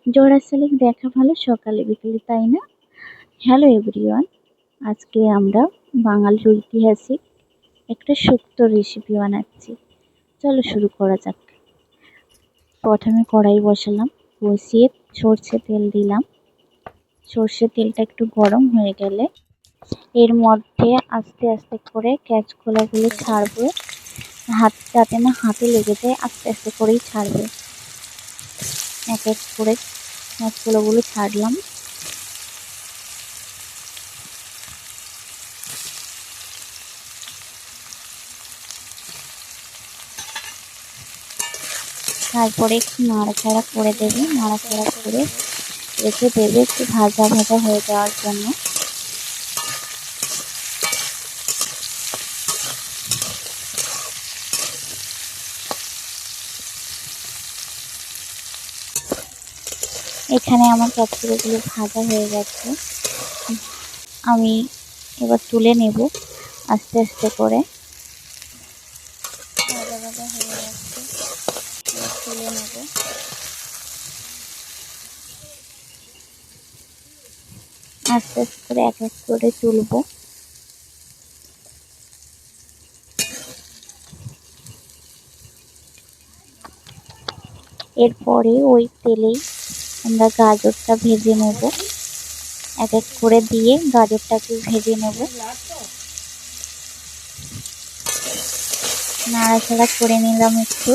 জোড়া শালিক দেখা ভালো সকালে বিকেলে, তাই না? হ্যালো এভরিওয়ান, আজকে আমরা বাঙালির ঐতিহাসিক একটা শুক্তোর রেসিপি বানাচ্ছি। চলো শুরু করা যাক। প্রথমে কড়াই বসালাম, বসিয়ে সর্ষে তেল দিলাম। সর্ষে তেলটা একটু গরম হয়ে গেলে এর মধ্যে আস্তে আস্তে করে কাঁচকলাগুলো ছাড়বো। হাত যাতে না হাতে লেগে যায়, আস্তে আস্তে করেই ছাড়বে। এক এক করে কাঁচকলাগুলো ছাড়লাম। তারপরে একটু নাড়াচাড়া করে দেবে, নাড়াচাড়া করে রেখে দেবে একটু ভাজা ভাজা হয়ে যাওয়ার জন্য। এখানে আমার কাঁচকলাগুলো ভাজা হয়ে গেছে, আমি এবার তুলে নেব আস্তে আস্তে করে। ভাজা ভাজা হয়ে যাচ্ছে, তুলে নেব। আস্তে আস্তে করে এক এক করে তুলবো। এরপরে ওই তেলেই আমরা গাজরটা ভেজে নেব, এক এক করে দিয়ে গাজরটাকে ভেজে নেব। নাড়াচাড়া করে নিলাম একটু।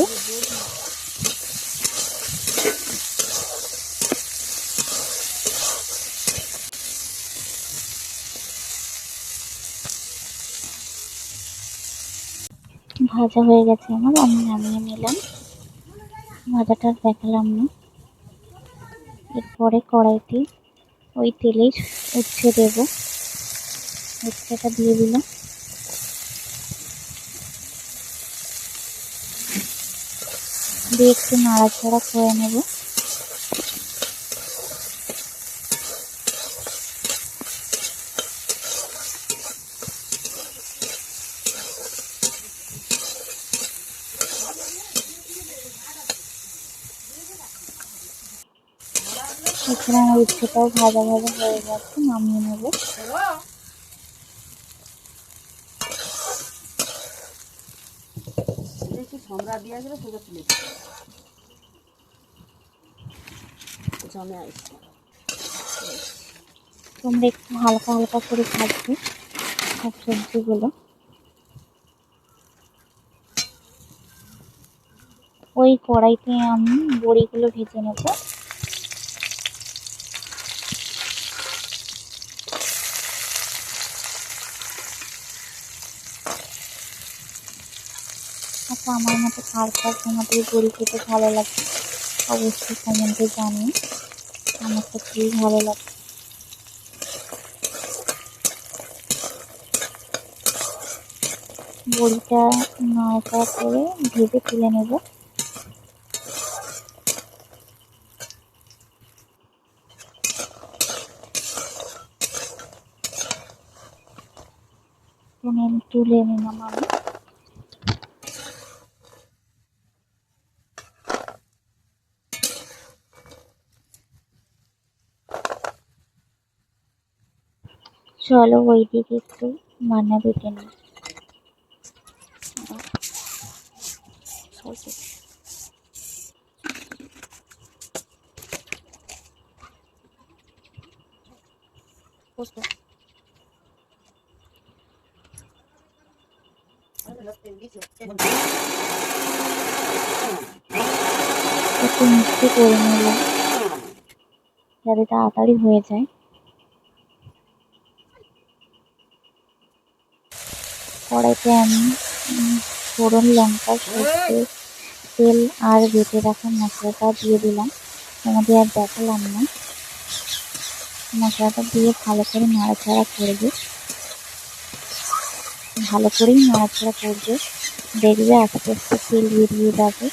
ভাজা হয়ে গেছে আমার, আমি নামিয়ে নিলাম। ভাজাটা দেখালাম না। এরপরে কড়াইতে ওই তেলেই উচ্ছে দেব, উচ্ছেটা দিয়ে দিলাম। দিয়ে একটু নাড়াচাড়া করে নেব। এখানে আমার উচ্ছেটাও ভাজা ভাজা হয়ে গেছে, নামিয়ে নেব। তোমরা একটু হালকা হালকা করে ভাজবে সব সবজিগুলো। ওই কড়াইতে আমি বড়িগুলো ভেজে নেব। আচ্ছা, আমার মতো কার কার তোমাদের বড়ি খেতে ভালো লাগে অবশ্যই কমেন্টে জানিয়ে। আমার তো খুবই ভালো লাগে। বড়িটা নাড়াচাড়া করে ভেজে তুলে নেব। তুলে নিলাম আমি। চলো ওইদিকে একটু বানাবে কেন। একটু মিষ্টি করে নিলাম যাতে তাড়াতাড়ি হয়ে যায়। কড়াইতে আমি ফোড়ন, লঙ্কা, সর্ষে তেল আর বেটে রাখা মশলাটা দিয়ে দিলাম। তোমাদের আর দেখালাম না। মশলাটা দিয়ে ভালো করে নাড়াচাড়া করবে, ভালো করেই নাড়াচাড়া করবে। দেখবে আস্তে আস্তে তেল বেরিয়ে যাবে।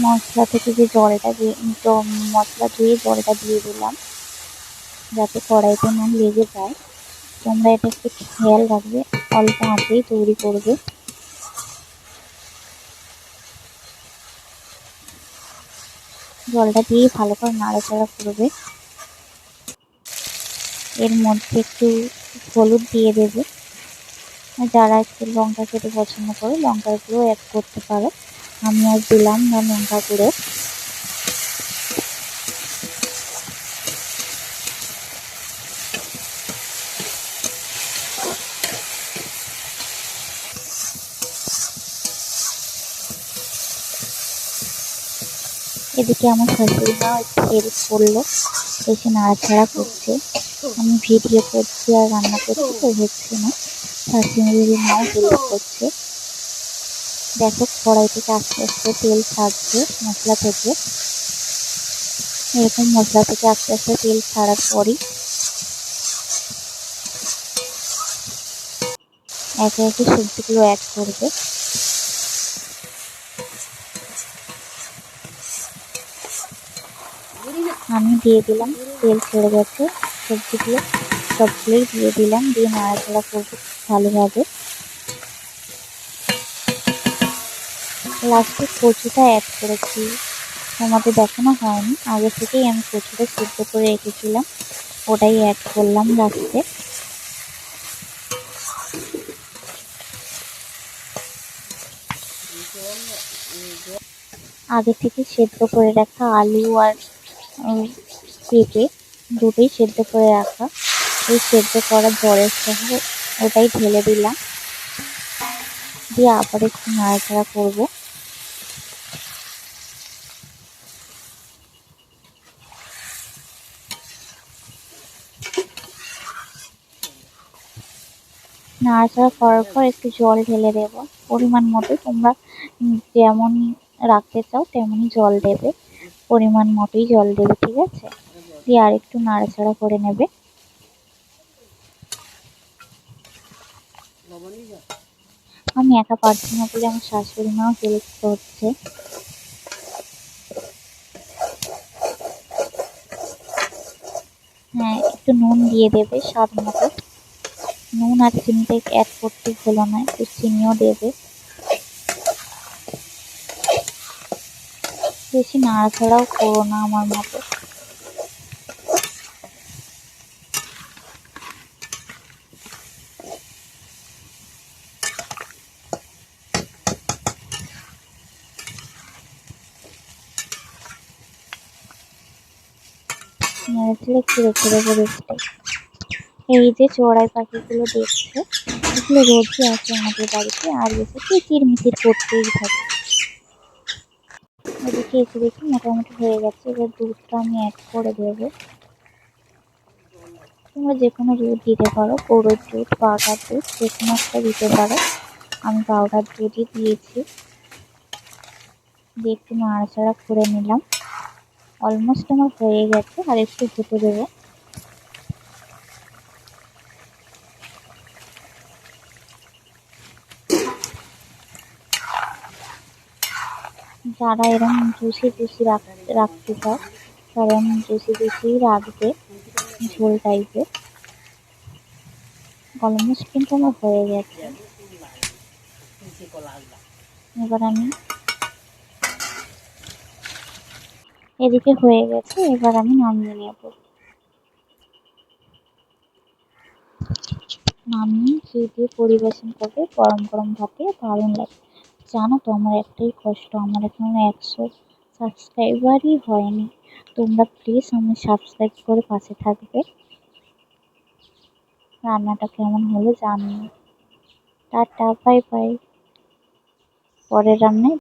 মশলা থেকে যে জলটা মশলা ধুয়ে জলটা দিয়ে দিলাম যাতে কড়াইতে না লেগে যায়। তোমরা এটা একটু খেয়াল রাখবে, অল্প আঁচেই তৈরি করবে। জলটা দিয়ে ভালো করে নাড়াচাড়া করবে। এর মধ্যে একটু হলুদ দিয়ে দেবে, যারা একটু লঙ্কা খেতে পছন্দ করে লঙ্কার গুঁড়ো অ্যাড করতে পারো। আমি আর দিলাম না লঙ্কা গুঁড়ো। এদিকে আমার শাশুড়ি মা একটু হেল্প করলো, এসে নাড়াচাড়া করছে। আমি ভিডিও করছি আর রান্না করছি তো হচ্ছে না, শাশুড়ি মাও হেল্প করছে। দেখো কড়াই থেকে আস্তে আস্তে তেল ছাড়ছে মশলা থেকে। এরকম মশলা থেকে আস্তে আস্তে তেল ছাড়ার পরই একে একে সবজিগুলো অ্যাড করবে। আমি দিয়ে দিলাম, তেল ছেড়ে গেছে, সবজিগুলো সবগুলোই দিয়ে দিলাম, দিয়ে নাড়াচাড়া করবো ভালোভাবে। লাস্টে কচুটা অ্যাড করেছি, তোমাদের দেখানো হয়নি, আগে থেকেই আমি কচুটা সিদ্ধ করে রেখেছিলাম, ওটাই অ্যাড করলাম লাস্টে। আগে থেকে সেদ্ধ করে রাখা আলু আর পেঁপে দুটোই সেদ্ধ করে রাখা, এই সেদ্ধ করা জলের সহ ওটাই ঢেলে দিলাম, দিয়ে আবার একটু নাড়াচাড়া করবো। নাড়াচাড়া করার পর একটু জল ঢেলে দেবো পরিমাণ মতো, তোমরা যেমন রাখতে চাও তেমনই জল দেবে, পরিমাণ মতোই জল দেবে, ঠিক আছে। দিয়ে আর একটু নাড়াচাড়া করে নেবে। আমি একা পারছি না বলে আমার শাশুড়ি মাও হেল্প করছে। হ্যাঁ, একটু নুন দিয়ে দেবে স্বাদ মতো, নুন আর চিনিটা অ্যাড করতে ভুলো না, একটু চিনিও দেবে। বেশি নাড়াচাড়াও করো না আমার মতো। নাড়াচাড়া একটু রেখে দেবো রেস্টে। এই যে চড়াই পাখিগুলো দেখছো, এগুলো রোজই আসে আমাদের বাড়িতে, আর এসে কিচিরমিচির করতেই থাকে। এদিকে এসে দেখি মোটামুটি হয়ে গেছে, এবার দুধটা আমি অ্যাড করে দেবো। তোমরা যে কোনো দুধ দিতে পারো, গরুর দুধ, পাউডার দুধ, যে কোনো একটা দিতে পারো। আমি পাউডার দুধই দিয়েছি, দিয়ে একটু নাড়াচাড়া করে নিলাম। অলমোস্ট আমার হয়ে গেছে, আর একটু হতে দেবো। যারা এরকম জুসি জুসি রাখতে চাও তারা জুসি জুসি রাখবে, ঝোল টাইপের। অলমোস্ট কিন্তু আমার হয়ে গেছে, এবার আমি এদিকে হয়ে গেছে, এবার আমি নামিয়ে নেব। নামিয়ে ঘি দিয়ে পরিবেশন করবে গরম গরম ভাতে, দারুণ লাগে। জানো তো আমার একটাই কষ্ট, আমার এখনো 100 সাবস্ক্রাইবারই হয়নি। তোমরা প্লিজ আমার সাবস্ক্রাইব করে পাশে থাকবে। রান্নাটা কেমন হলো জানিও। Tata, bye bye. পরের রান্নায়